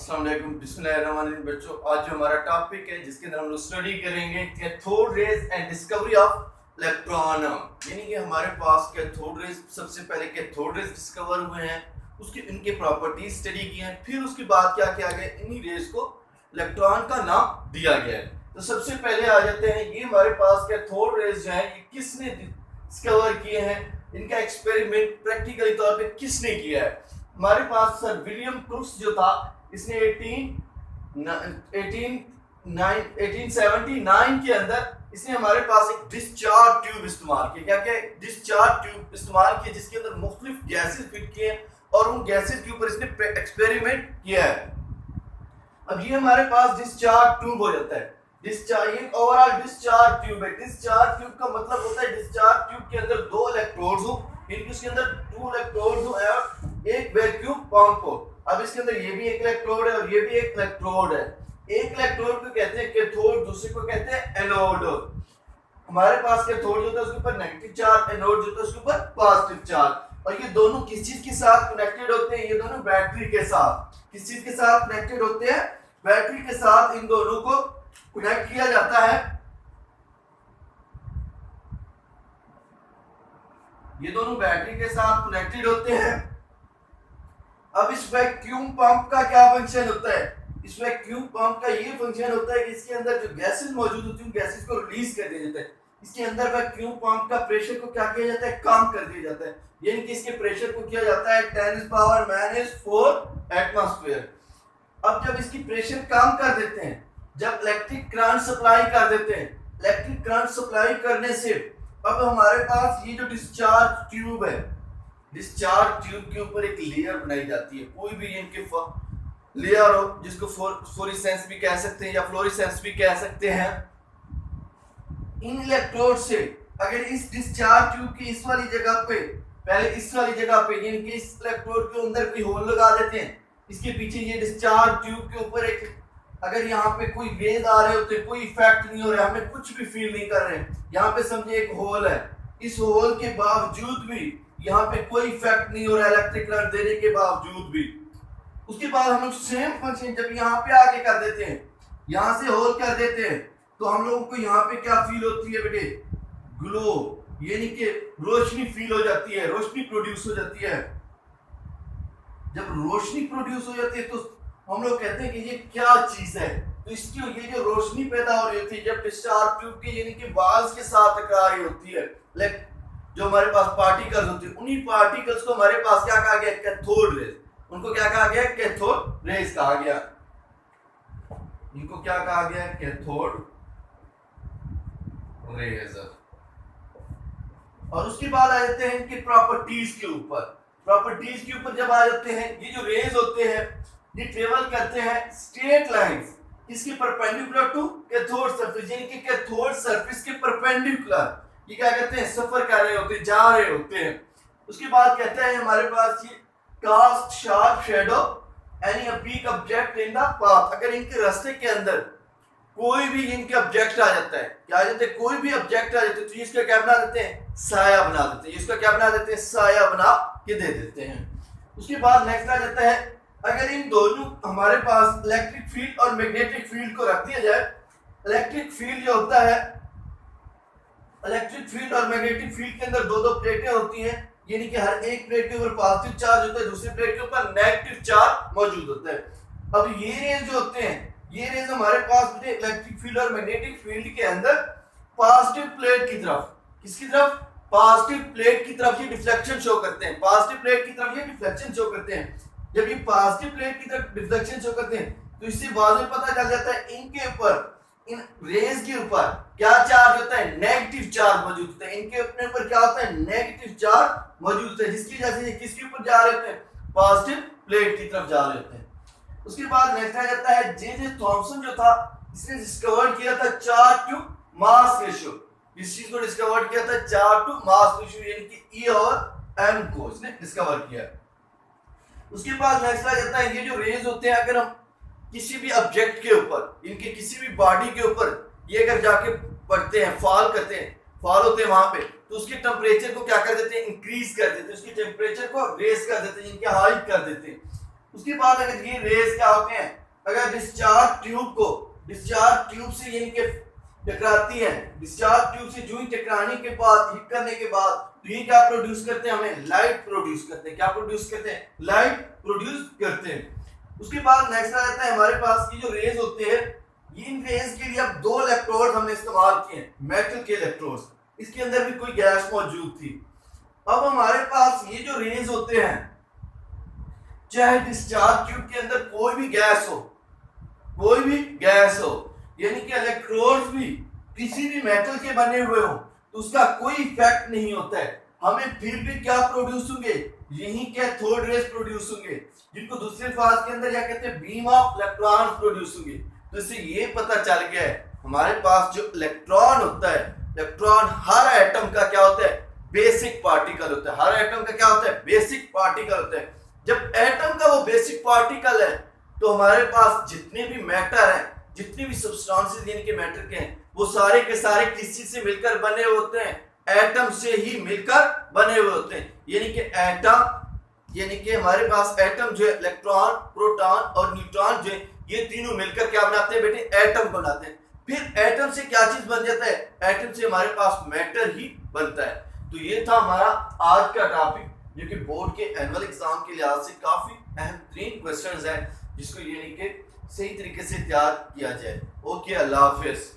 अस्सलाम वालेकुम, बिस्मिल्लाहिर्रहमानिर्रहीम। बच्चों, आज जो हमारा टॉपिक है जिसके अंदर हम लोग स्टडी करेंगे cathode rays and discovery of electron, यानी कि हमारे पास कैथोड रेज, सबसे पहले कैथोड रेज डिस्कवर हुए हैं, उसकी इनके प्रॉपर्टीज स्टडी की हैं, फिर उसके बाद क्या किया गया, इन्हीं रेज को इलेक्ट्रॉन का नाम दिया गया है। तो सबसे पहले आ जाते हैं, ये हमारे पास कैथोड रेज जो है ये किसने डिस्कवर किए हैं, इनका एक्सपेरिमेंट प्रैक्टिकली तौर पे किसने किया है। हमारे पास सर विलियम क्रूक्स जो था, इसने 1879 के अंदर इसने हमारे पास एक डिस्चार्ज ट्यूब इस्तेमाल किया। क्या डिस्चार्ज ट्यूब इस्तेमाल किया जिसके अंदर मुख्तलिफ गैसेस फिट किए और उन गैसेस के ऊपर इसने एक्सपेरिमेंट किया है। अब ये हमारे पास डिस्चार्ज ट्यूब हो जाता है। डिस्चार्ज एक ओवरऑल डिस्चार्ज ट्यूब है। डिस्चार्ज ट्यूब का मतलब होता है डिस्चार्ज ट्यूब के अंदर दो इलेक्ट्रोड्स हो, इसके अंदर 2 इलेक्ट्रोड्स हो और एक वैक्यूम पंप हो। अब इसके अंदर ये भी एक इलेक्ट्रोड है और ये भी एक इलेक्ट्रोड है। एक इलेक्ट्रोड को कहते हैं कैथोड, दूसरे को कहते हैं एनोड। हमारे पास कैथोड जो होता है उसके ऊपर नेगेटिव चार्ज, एनोड जो होता है उसके ऊपर पॉजिटिव चार्ज। और ये दोनों किस चीज के साथ कनेक्टेड होते हैं, ये दोनों बैटरी के साथ। किस चीज के साथ कनेक्टेड होते हैं, बैटरी के साथ इन दोनों को कनेक्ट किया जाता है। ये दोनों बैटरी के साथ कनेक्टेड होते हैं। अब इस वैक्यूम पंप का क्या फंक्शन होता है, इस वैक्यूम पंप का ये फंक्शन होता है कि इसके अंदर जो गैसेस मौजूद होती है, गैसेस को रिलीज कर दिया जाता है। इसके अंदर वैक्यूम पंप का प्रेशर को क्या किया जाता है, कम कर दिया जाता है, यानी कि इसके प्रेशर को किया जाता है 10⁻⁴ एटमॉस्फेयर। अब जब इसकी प्रेशर कम कर देते हैं, जब इलेक्ट्रिक करंट सप्लाई कर देते हैं, इलेक्ट्रिक करंट सप्लाई करने से अब हमारे पास ये जो डिस्चार्ज ट्यूब है, डिस्चार्ज ट्यूब के ऊपर एक लेयर बनाई जाती है। कोई भी इनके लेयर हो, जिसको फ्लोरेसेंस भी कह सकते हैं या फ्लोरेसेंस भी कह सकते हैं। इन इलेक्ट्रोड से अगर इस डिस्चार्ज ट्यूब की इस वाली जगह पे, पहले इस वाली जगह पे यानी कि इस इलेक्ट्रोड के अंदर कोई होल लगा देते हैं, इसके पीछे ये डिस्चार्ज ट्यूब के ऊपर एक, अगर यहाँ पे कोई रेज आ रहे होते, कोई इफेक्ट नहीं हो रहा, हमें कुछ भी फील नहीं कर रहे, यहाँ पे समझे एक होल है, इस होल के बावजूद भी यहाँ पे कोई इफेक्ट नहीं हो रहा इलेक्ट्रिक करंट देने के बावजूद भी। उसके बाद हम लोग सेम फंक्शन जब यहाँ पे आगे कर देते हैं, यहाँ से होल कर देते हैं, तो हम लोगों को यहाँ पे क्या फील होती है बेटे, ग्लो, यानी कि रोशनी फील हो जाती है, रोशनी प्रोड्यूस हो जाती है। जब रोशनी प्रोड्यूस हो जाती है तो हम लोग कहते हैं कि ये क्या चीज है। तो इसकी ये जो रोशनी पैदा हो रही होती है जब डिस्चार्ज ट्यूब की यानी कि वाल्स के साथ टकरा रही होती है, जो हमारे पास पार्टिकल्स होते हैं, उन्हीं पार्टिकल्स को हमारे पास क्या कहा गया, कैथोड रेज। उनको क्या कहा गया, कैथोड रेज कहा गया। इनको क्या कहा गया, कैथोड रेज। और उसके बाद आ जाते हैं इनके प्रॉपर्टीज के ऊपर। प्रॉपर्टीज के ऊपर जब आ जाते हैं, ये जो रेज होते हैं ये ट्रेवल करते हैं स्ट्रेट लाइंस, इसके परपेंडिकुलर टू कैथोड सरफेस, यानी कि कैथोड सरफेस के परपेंडिकुलर ये क्या कहते हैं, सफर कर रहे होते हैं, जा रहे होते हैं। उसके बाद कहते हैं हमारे पास ये cast sharp shadow any oblique object in the path. अगर इनके रास्ते के अंदर कोई भी इनके ऑब्जेक्ट आ जाता है, क्या आ जाता है, कोई भी ऑब्जेक्ट आ जाते हैं, तो इसका क्या बना देते हैं, साया बना देते हैं। इसका क्या बना देते हैं, साया बना के दे देते हैं। उसके बाद नेक्स्ट आ जाता है, अगर इन दोनों हमारे पास इलेक्ट्रिक फील्ड और मैग्नेटिक फील्ड को रख दिया जाए, इलेक्ट्रिक फील्ड जो होता है, इलेक्ट्रिक फील्ड और मैग्नेटिक फील्ड के अंदर दो प्लेटें होती हैं, यानी कि हर एक प्लेट के ऊपर पॉजिटिव चार्ज होता है, दूसरी प्लेट के ऊपर नेगेटिव चार्ज मौजूद होता है। अब ये रेज जो होते हैं, ये रेज हमारे पास इलेक्ट्रिक फील्ड और मैग्नेटिक फील्ड के अंदर पॉजिटिव प्लेट की तरफ, किसकी तरफ, पॉजिटिव प्लेट की तरफ ये डिफ्लेक्शन शो करते हैं। पॉजिटिव प्लेट की तरफ ये डिफ्लेक्शन शो करते हैं। जब ये पॉजिटिव प्लेट की तरफ डिफ्लेक्शन शो करते हैं तो इससे वाज़ेह पता चल जाता है इनके ऊपर, इन रेज के ऊपर क्या चार्ज होता है, नेगेटिव चार्ज मौजूद होता है। इनके अपने ऊपर क्या होता है, नेगेटिव चार्ज मौजूद होता है, जिसकी वजह से ये किसके ऊपर जा रहे होते हैं, पॉजिटिव प्लेट की तरफ जा रहे होते हैं। उसके बाद नेक्स्ट आ जाता है जे थॉमसन जो था, इसने डिस्कवर किया था चार्ज टू मास रेशियो। इस चीज को डिस्कवर किया था चार्ज टू मास रेशियो, यानी कि E और M को इसने डिस्कवर किया। उसके बाद नेक्स्ट आ जाता है, ये जो रेज होते हैं अगर हम किसी भी ऑब्जेक्ट के ऊपर, इनके किसी भी बॉडी के ऊपर ये अगर जाके पड़ते हैं, फॉल करते हैं, फॉल होते हैं वहां पे, तो उसके टेम्परेचर को क्या कर देते हैं, इंक्रीज कर देते हैं, उसके टेम्परेचर को रेज कर देते हैं, इनके हाई कर देते हैं। उसके बाद अगर ये रेज क्या होते हैं, अगर डिस्चार्ज ट्यूब से यानी कि टकराती है, डिस्चार्ज ट्यूब से जो ही टकराने के बाद हिट करने के बाद तो ये क्या प्रोड्यूस करते हैं, हमें लाइट प्रोड्यूस करते हैं। क्या प्रोड्यूस करते हैं, लाइट प्रोड्यूस करते हैं। उसके बाद नेक्स्ट आ जाता है हमारे पास ये जो रेज होते हैं, इन रेज के लिए अब 2 इलेक्ट्रोड हमने इस्तेमाल किए हैं, मेटल के इलेक्ट्रोड्स। इसके अंदर भी कोई गैस मौजूद थी। अब हमारे पास ये जो रेज होते हैं, चाहे डिस्चार्ज ट्यूब के अंदर कोई भी गैस हो, यानी कि इलेक्ट्रोड्स भी किसी भी मेटल के बने हुए हो तो उसका कोई इफेक्ट नहीं होता है। हमें फिर भी क्या प्रोड्यूस होंगे, यही कैथोड रेज प्रोड्यूस होंगे, जिनको दूसरे फाज के अंदर क्या कहते हैं, बीम ऑफ इलेक्ट्रॉन प्रोड्यूस होंगे। तो इससे ये पता चल गया है हमारे पास जो इलेक्ट्रॉन होता है, इलेक्ट्रॉन हर एटम का क्या होता है, बेसिक पार्टिकल होता है। हर एटम का क्या होता है, बेसिक पार्टिकल होता है। जब एटम का वो बेसिक पार्टिकल है तो हमारे पास जितने भी मैटर हैं, जितने भी सब्सटेंसेस यानी कि मैटर के हैं, वो सारे के सारे किसी से मिलकर बने होते हैं, एटम से ही मिलकर बने हुए होते हैं। यानी कि एटम, यानी कि हमारे पास एटम जो है, इलेक्ट्रॉन, प्रोटॉन और न्यूट्रॉन जो है, ये तीनों मिलकर क्या बनाते हैं बेटे, एटम बनाते हैं। फिर एटम से क्या चीज बन जाता है, एटम से हमारे पास मैटर ही बनता है। तो ये था हमारा आज का टॉपिक, जो कि बोर्ड के एनुअल एग्जाम के लिहाज से काफी अहम तरीन क्वेश्चन है, जिसको यानी कि सही तरीके से तैयार किया जाए। ओके, अल्लाह हाफिज।